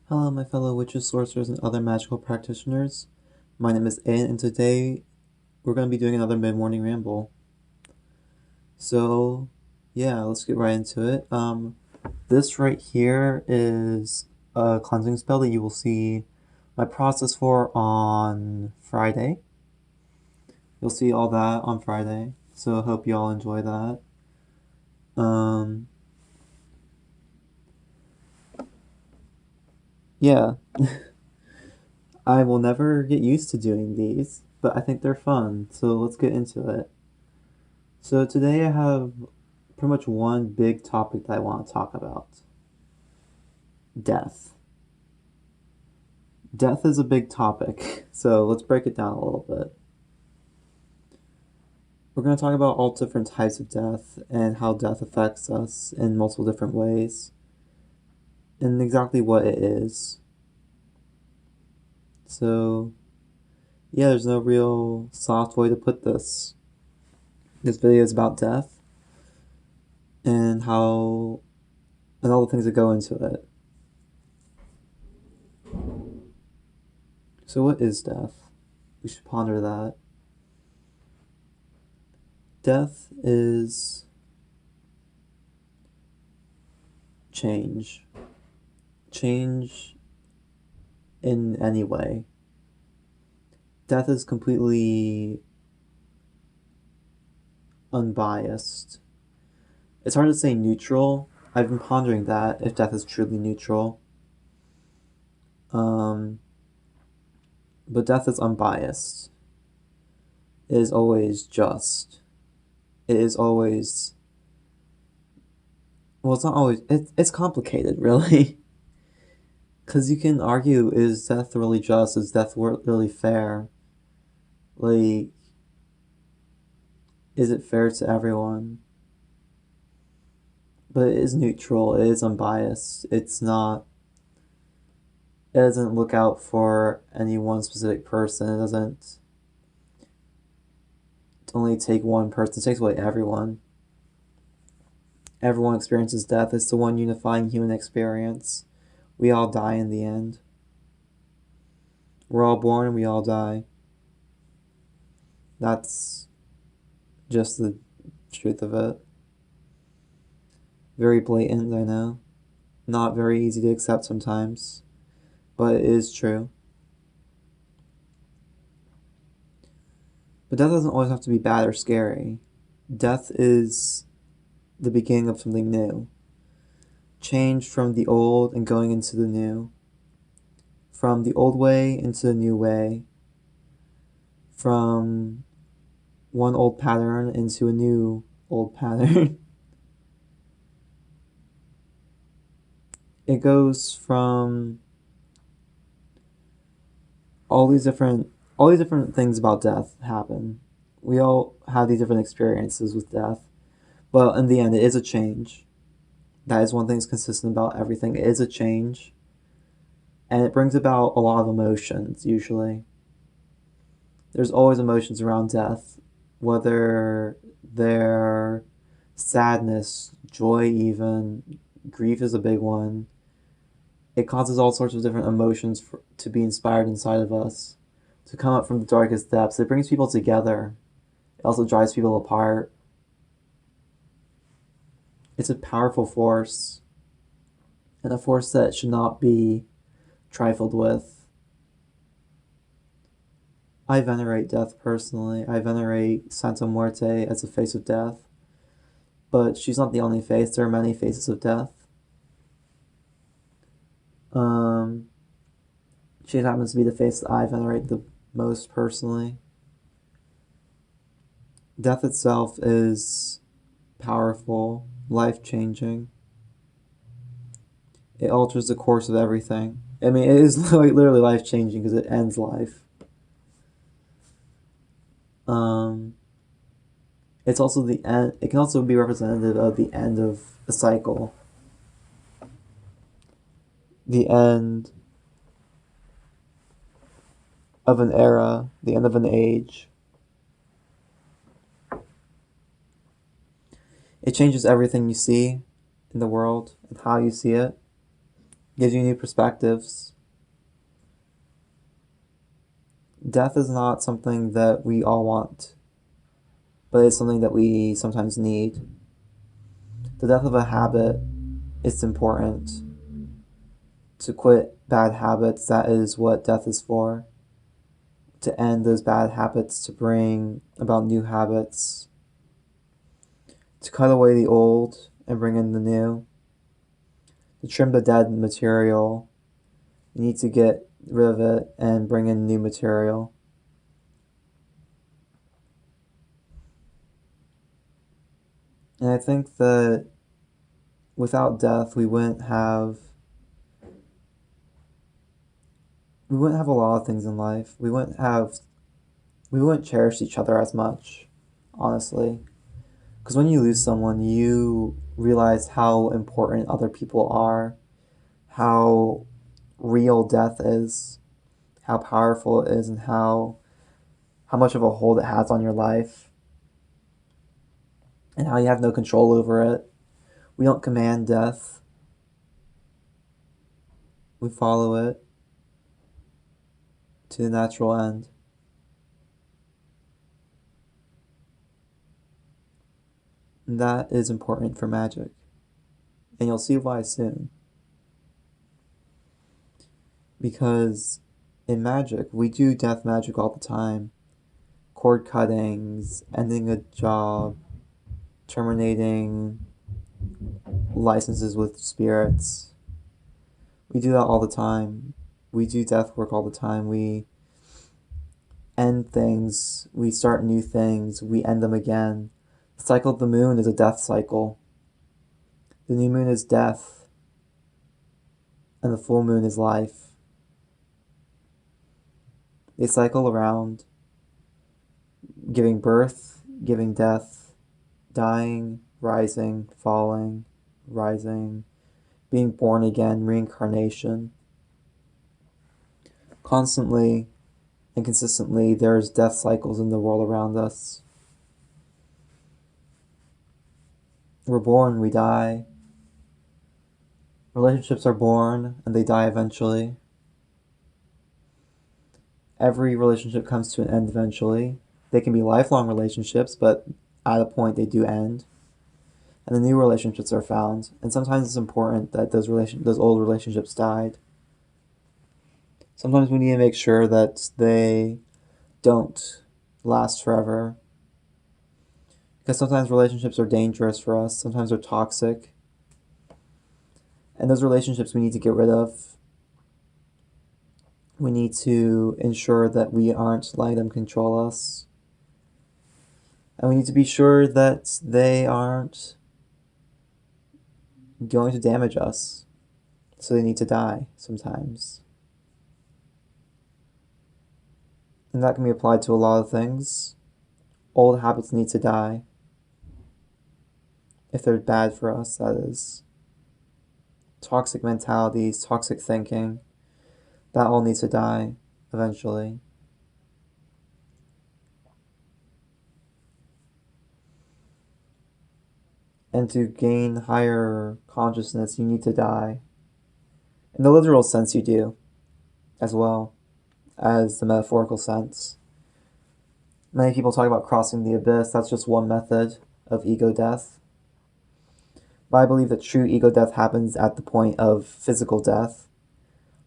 Hello, my fellow witches, sorcerers, and other magical practitioners. My name is Aiden, and today we're going to be doing another mid-morning ramble. So, yeah, let's get right into it. This right here is a cleansing spell that you will see my process for on Friday. You'll see all that on Friday, so I hope you all enjoy that. Yeah, I will never get used to doing these, but I think they're fun, so let's get into it. So today I have pretty much one big topic that I want to talk about. Death. Death is a big topic, so let's break it down a little bit. We're going to talk about all different types of death and how death affects us in multiple different ways and exactly what it is. So, yeah, there's no real soft way to put this. This video is about death and how and all the things that go into it. So, what is death? We should ponder that. Death is change. Change in any way. Death is completely unbiased. It's hard to say neutral. I've been pondering that, if death is truly neutral. But death is unbiased. It is always just. It is always. Well, it's not always. It's complicated, really. Because you can argue, is death really just? Is death really fair? Like, is it fair to everyone? But it is neutral, it is unbiased. It doesn't look out for any one specific person. It doesn't only take one person, it takes away everyone. Everyone experiences death. It's the one unifying human experience. We all die in the end. We're all born and we all die. That's just the truth of it. Very blatant, I know. Not very easy to accept sometimes, but it is true. But death doesn't always have to be bad or scary. Death is the beginning of something new. Change from the old and going into the new. From the old way into the new way. From one old pattern into a new old pattern. It goes from all these different things about death happen. We all have these different experiences with death. But in the end, it is a change. That is one thing that's consistent about everything. It is a change. And it brings about a lot of emotions, usually. There's always emotions around death, whether they're sadness, joy, even. Grief is a big one. It causes all sorts of different emotions to be inspired inside of us, to come up from the darkest depths. It brings people together. It also drives people apart. It's a powerful force, and a force that should not be trifled with. I venerate death personally. I venerate Santa Muerte as a face of death. But she's not the only face. There are many faces of death. She happens to be the face that I venerate the most personally. Death itself is powerful, life-changing. It alters the course of everything. I mean, it is literally life-changing because it ends life. It's also the end. It can also be representative of the end of a cycle. The end of an era, the end of an age. It changes everything you see in the world and how you see it. gives you new perspectives. Death is not something that we all want, but it's something that we sometimes need. The death of a habit is important. To quit bad habits, that is what death is for. To end those bad habits, to bring about new habits. To cut away the old and bring in the new. To trim the dead material, you need to get rid of it and bring in new material. And I think that without death, we wouldn't have a lot of things in life. We wouldn't cherish each other as much, honestly. Because when you lose someone, you realize how important other people are, how real death is, how powerful it is, and how much of a hold it has on your life, and how you have no control over it. We don't command death. We follow it to the natural end. And that is important for magic. And you'll see why soon. Because in magic, we do death magic all the time. Cord cuttings, ending a job, terminating licenses with spirits. We do that all the time. We do death work all the time. We end things. We start new things. We end them again. The cycle of the moon is a death cycle. The new moon is death. And the full moon is life. They cycle around, giving birth, giving death, dying, rising, falling, rising, being born again, reincarnation. Constantly and consistently, there's death cycles in the world around us. We're born, we die. Relationships are born and they die eventually. Every relationship comes to an end eventually. They can be lifelong relationships, but at a point they do end. And the new relationships are found. And sometimes it's important that those old relationships died. Sometimes we need to make sure that they don't last forever. Because sometimes relationships are dangerous for us. Sometimes they're toxic. And those relationships we need to get rid of. We need to ensure that we aren't letting them control us. And we need to be sure that they aren't going to damage us. So they need to die sometimes. And that can be applied to a lot of things. Old habits need to die. If they're bad for us, that is. Toxic mentalities, toxic thinking, that all needs to die eventually. And to gain higher consciousness, you need to die. In the literal sense, you do, as well as the metaphorical sense. Many people talk about crossing the abyss. That's just one method of ego death. But I believe that true ego death happens at the point of physical death.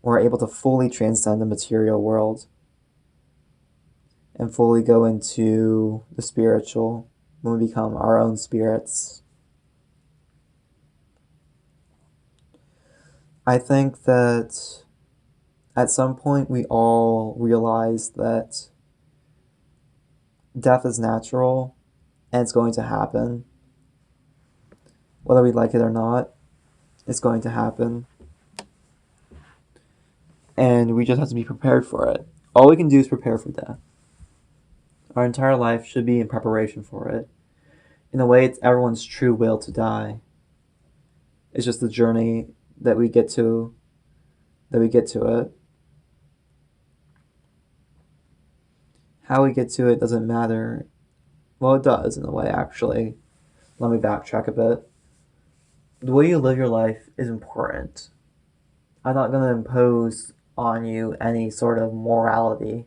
We're able to fully transcend the material world and fully go into the spiritual when we become our own spirits. I think that at some point we all realize that death is natural and it's going to happen. Whether we like it or not, it's going to happen. And we just have to be prepared for it. All we can do is prepare for death. Our entire life should be in preparation for it. In a way, it's everyone's true will to die. It's just the journey that we get to it. How we get to it doesn't matter. Well, it does in a way, actually. Let me backtrack a bit. The way you live your life is important. I'm not going to impose on you any sort of morality,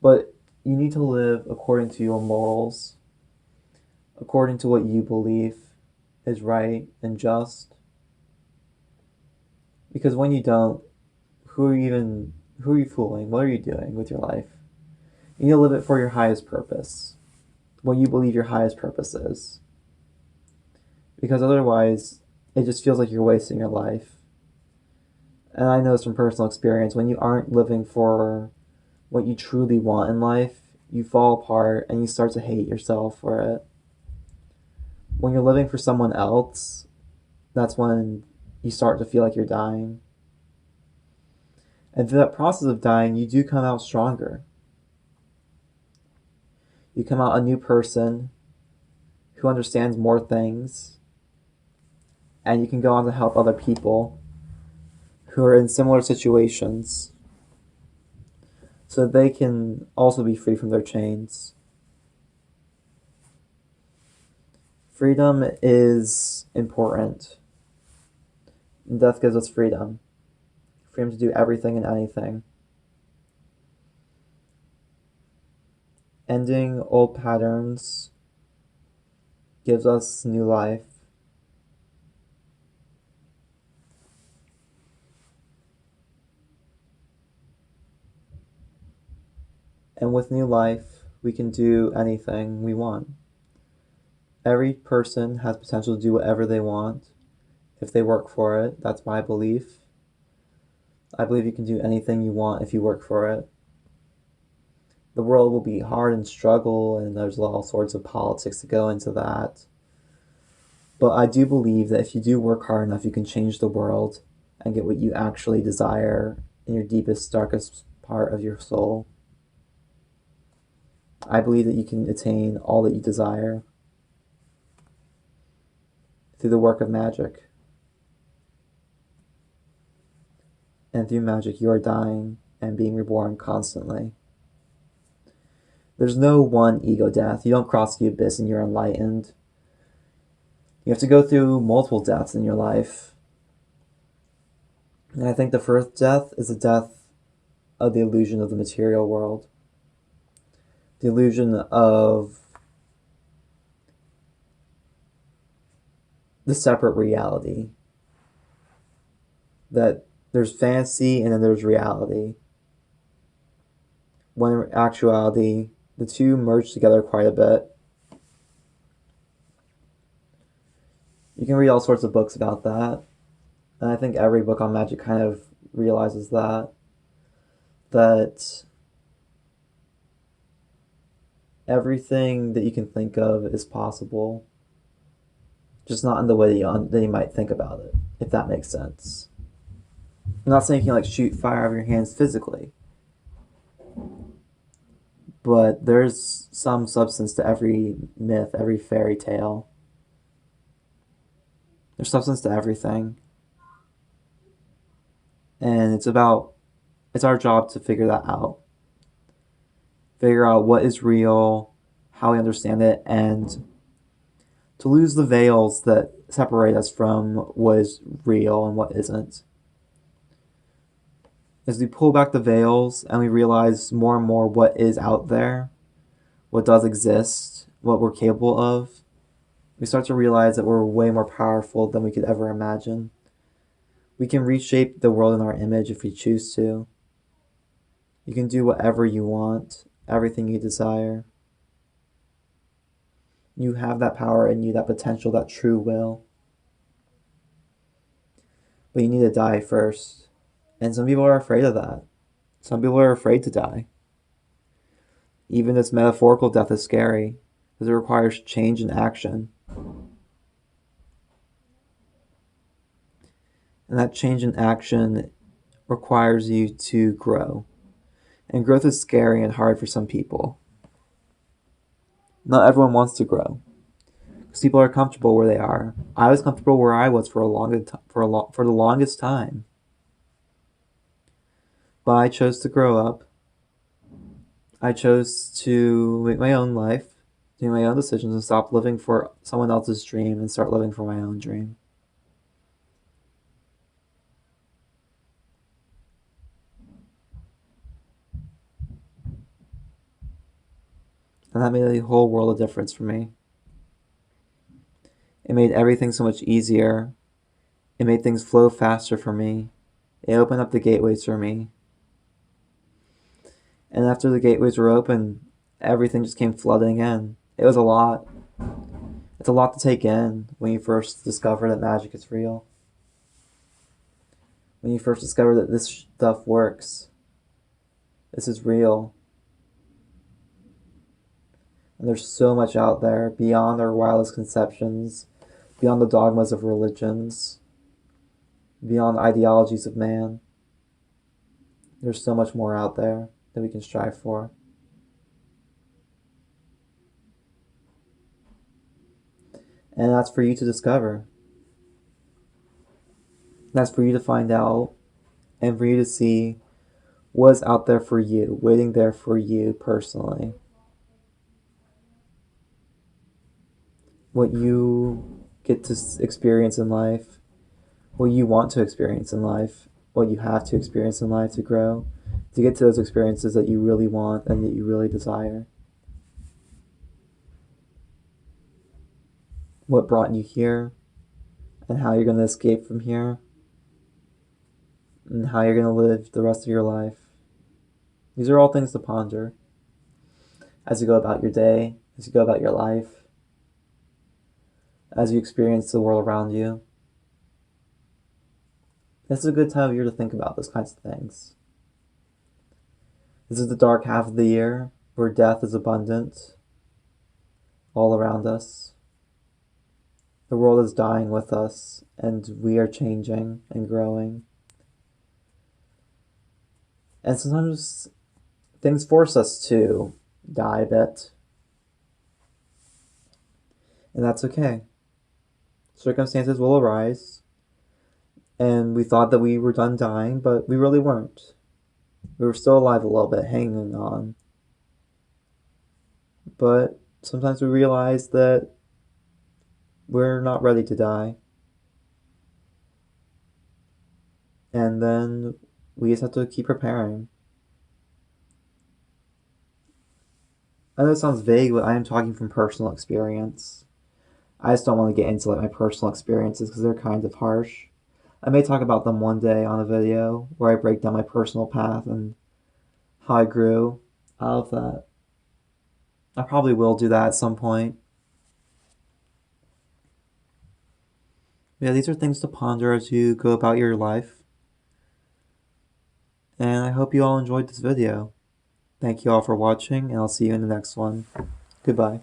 but you need to live according to your morals, according to what you believe is right and just. Because when you don't, who are you fooling? What are you doing with your life? You need to live it for your highest purpose, what you believe your highest purpose is. Because otherwise, it just feels like you're wasting your life. And I know this from personal experience, when you aren't living for what you truly want in life, you fall apart and you start to hate yourself for it. When you're living for someone else, that's when you start to feel like you're dying. And through that process of dying, you do come out stronger. You come out a new person who understands more things, and you can go on to help other people who are in similar situations so that they can also be free from their chains. Freedom is important. Death gives us freedom. Freedom to do everything and anything. Ending old patterns gives us new life. And with new life, we can do anything we want. Every person has potential to do whatever they want if they work for it. That's my belief. I believe you can do anything you want if you work for it. The world will be hard and struggle, and there's all sorts of politics to go into that. But I do believe that if you do work hard enough, you can change the world and get what you actually desire in your deepest, darkest part of your soul. I believe that you can attain all that you desire through the work of magic. And through magic, you are dying and being reborn constantly. There's no one ego death. You don't cross the abyss and you're enlightened. You have to go through multiple deaths in your life. And I think the first death is the death of the illusion of the material world. The illusion of the separate reality. That there's fantasy and then there's reality. When in actuality, the two merge together quite a bit. You can read all sorts of books about that. And I think every book on magic kind of realizes that everything that you can think of is possible, just not in the way that you might think about it, if that makes sense. I'm not saying you can like shoot fire out of your hands physically, but there's some substance to every myth, every fairy tale. There's substance to everything. And it's our job to figure that out. Figure out what is real, how we understand it, and to lose the veils that separate us from what is real and what isn't. As we pull back the veils and we realize more and more what is out there, what does exist, what we're capable of, we start to realize that we're way more powerful than we could ever imagine. We can reshape the world in our image if we choose to. You can do whatever you want, everything you desire. You have that power in you, that potential, that true will. But you need to die first. And some people are afraid of that. Some people are afraid to die. Even this metaphorical death is scary, because it requires change and action. And that change in action requires you to grow. And growth is scary and hard for some people. Not everyone wants to grow, because people are comfortable where they are. I was comfortable where I was for the longest time. But I chose to grow up. I chose to make my own life, do my own decisions, and stop living for someone else's dream and start living for my own dream. And that made a whole world of difference for me. It made everything so much easier. It made things flow faster for me. It opened up the gateways for me. And after the gateways were open, everything just came flooding in. It was a lot. It's a lot to take in when you first discover that magic is real. When you first discover that this stuff works. This is real. And there's so much out there beyond our wildest conceptions, beyond the dogmas of religions, beyond the ideologies of man. There's so much more out there that we can strive for. And that's for you to discover. That's for you to find out and for you to see what's out there for you, waiting there for you personally. What you get to experience in life, what you want to experience in life, what you have to experience in life to grow, to get to those experiences that you really want and that you really desire. What brought you here, and how you're going to escape from here, and how you're going to live the rest of your life. These are all things to ponder as you go about your day, as you go about your life, as you experience the world around you. This is a good time of year to think about those kinds of things. This is the dark half of the year where death is abundant all around us. The world is dying with us, and we are changing and growing. And sometimes things force us to die a bit. And that's okay. Circumstances will arise, and we thought that we were done dying, but we really weren't. We were still alive a little bit, hanging on. But sometimes we realize that we're not ready to die. And then we just have to keep preparing. I know it sounds vague, but I am talking from personal experience. I just don't want to get into my personal experiences because they're kind of harsh. I may talk about them one day on a video where I break down my personal path and how I grew out of that. I probably will do that at some point. Yeah, these are things to ponder as you go about your life. And I hope you all enjoyed this video. Thank you all for watching, and I'll see you in the next one. Goodbye.